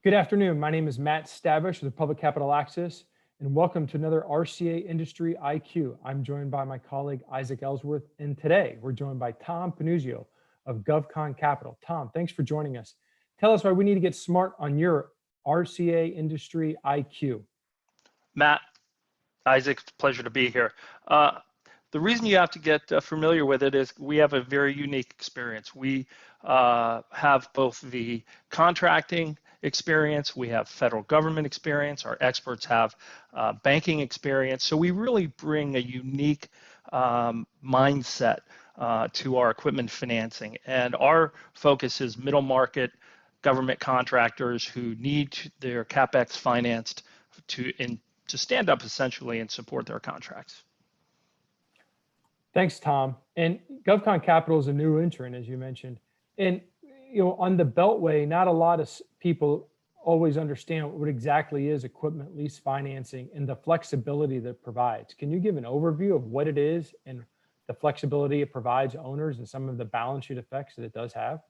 Good afternoon. My name is Matt Stavish with Public Capital Access, and welcome to another RCA Industry IQ. I'm joined by my colleague Isaac Ellsworth, and today we're joined by Tom Panuzio of GovConCapital. Tom, thanks for joining us. Tell us why we need to get smart on your RCA Industry IQ. Matt, Isaac, it's a pleasure to be here. The reason you have to get familiar with it is we have a very unique experience. We have both the contracting experience, we have federal government experience, our experts have banking experience. So we really bring a unique mindset to our equipment financing. And our focus is middle market government contractors who need their CapEx financed to stand up essentially and support their contracts. Thanks, Tom. And GovConCapital is a new entrant, as you mentioned. And on the Beltway, not a lot of people always understand what exactly is equipment lease financing and the flexibility that it provides. Can you give an overview of what it is and the flexibility it provides owners and some of the balance sheet effects that it does have?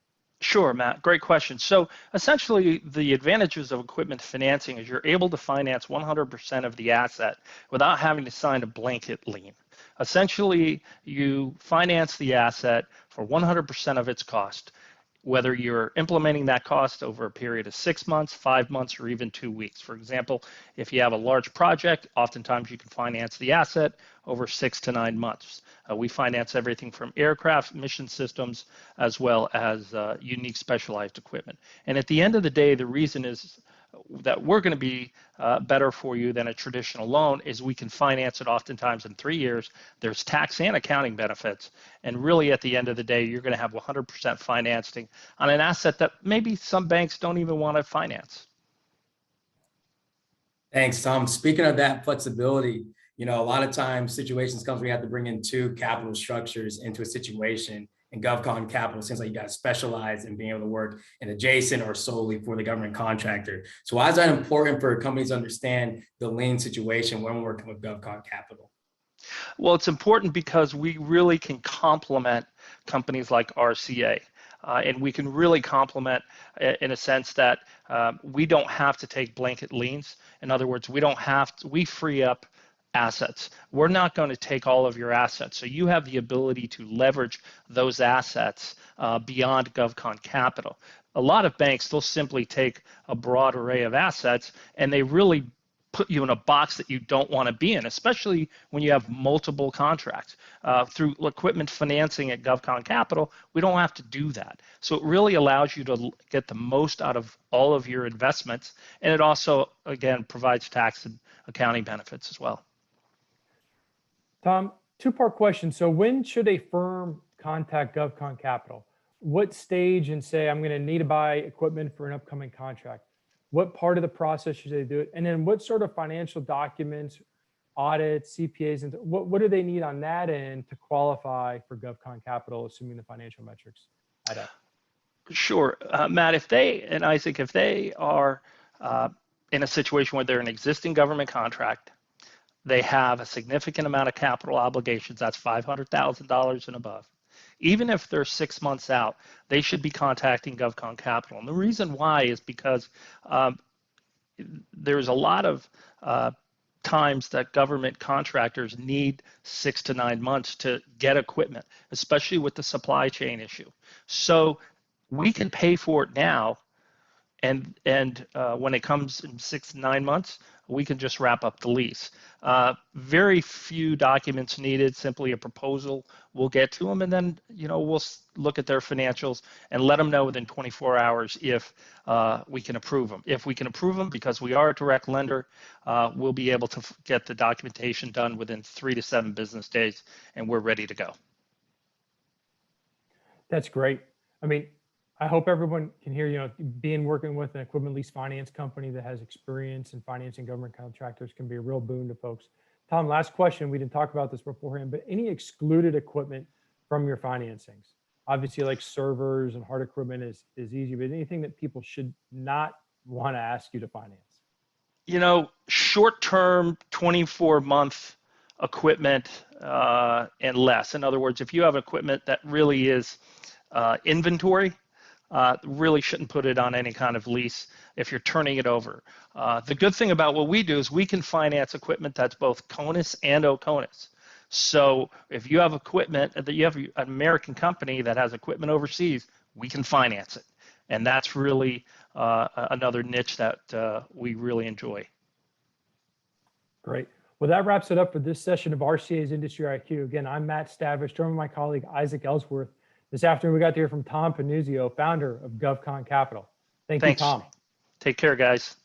Sure, Matt. Great question. So essentially, the advantages of equipment financing is you're able to finance 100% of the asset without having to sign a blanket lien. Essentially, you finance the asset for 100% of its cost, whether you're implementing that cost over a period of 6 months, 5 months, or even 2 weeks. For example, if you have a large project, oftentimes you can finance the asset over 6 to 9 months. We finance everything from aircraft, mission systems, as well as unique specialized equipment. And at the end of the day, the reason is that we're going to be better for you than a traditional loan is we can finance it oftentimes in 3 years. There's tax and accounting benefits. And really at the end of the day, you're going to have 100% financing on an asset that maybe some banks don't even want to finance. Thanks, Tom. Speaking of that flexibility, a lot of times situations comes where you have to bring in two capital structures into a situation. And GovConCapital seems like you guys specialize in being able to work in adjacent or solely for the government contractor. So why is that important for companies to understand the lien situation when working with GovConCapital? Well, it's important because we really can complement companies like RCA. And we can really complement in a sense that we don't have to take blanket liens. In other words, we free up assets. We're not going to take all of your assets. So you have the ability to leverage those assets beyond GovConCapital. A lot of banks, they'll simply take a broad array of assets and they really put you in a box that you don't want to be in, especially when you have multiple contracts. Through equipment financing at GovConCapital, we don't have to do that. So it really allows you to get the most out of all of your investments. And it also, again, provides tax and accounting benefits as well. Tom, two-part question. So when should a firm contact GovConCapital? What stage and say, I'm going to need to buy equipment for an upcoming contract? What part of the process should they do it? And then what sort of financial documents, audits, CPAs, and what do they need on that end to qualify for GovConCapital, assuming the financial metrics add up? Sure. Matt, if they are in a situation where they're an existing government contract, they have a significant amount of capital obligations, that's $500,000 and above. Even if they're 6 months out, they should be contacting GovConCapital. And the reason why is because there's a lot of times that government contractors need 6 to 9 months to get equipment, especially with the supply chain issue. So we can pay for it now, and when it comes in 6 to 9 months, we can just wrap up the lease. Very few documents needed, simply a proposal. We'll get to them, and then we'll look at their financials and let them know within 24 hours if we can approve them. If we can approve them, because we are a direct lender, we'll be able to get the documentation done within 3 to 7 business days, and we're ready to go. That's great. I mean, I hope everyone can hear, working with an equipment lease finance company that has experience in financing government contractors can be a real boon to folks. Tom, last question. We didn't talk about this beforehand, but any excluded equipment from your financings? Obviously, like servers and hard equipment is easy, but anything that people should not want to ask you to finance? Short-term, 24-month equipment and less. In other words, if you have equipment that really is inventory, really shouldn't put it on any kind of lease if you're turning it over. The good thing about what we do is we can finance equipment that's both CONUS and OCONUS. So if you have equipment that you have an American company that has equipment overseas, we can finance it. And that's really another niche that we really enjoy. Great. Well, that wraps it up for this session of RCA's Industry IQ. Again, I'm Matt Stavish, joined by my colleague Isaac Ellsworth. This afternoon, we got to hear from Tom Panuzio, founder of GovConCapital. Thanks you, Tom. Take care, guys.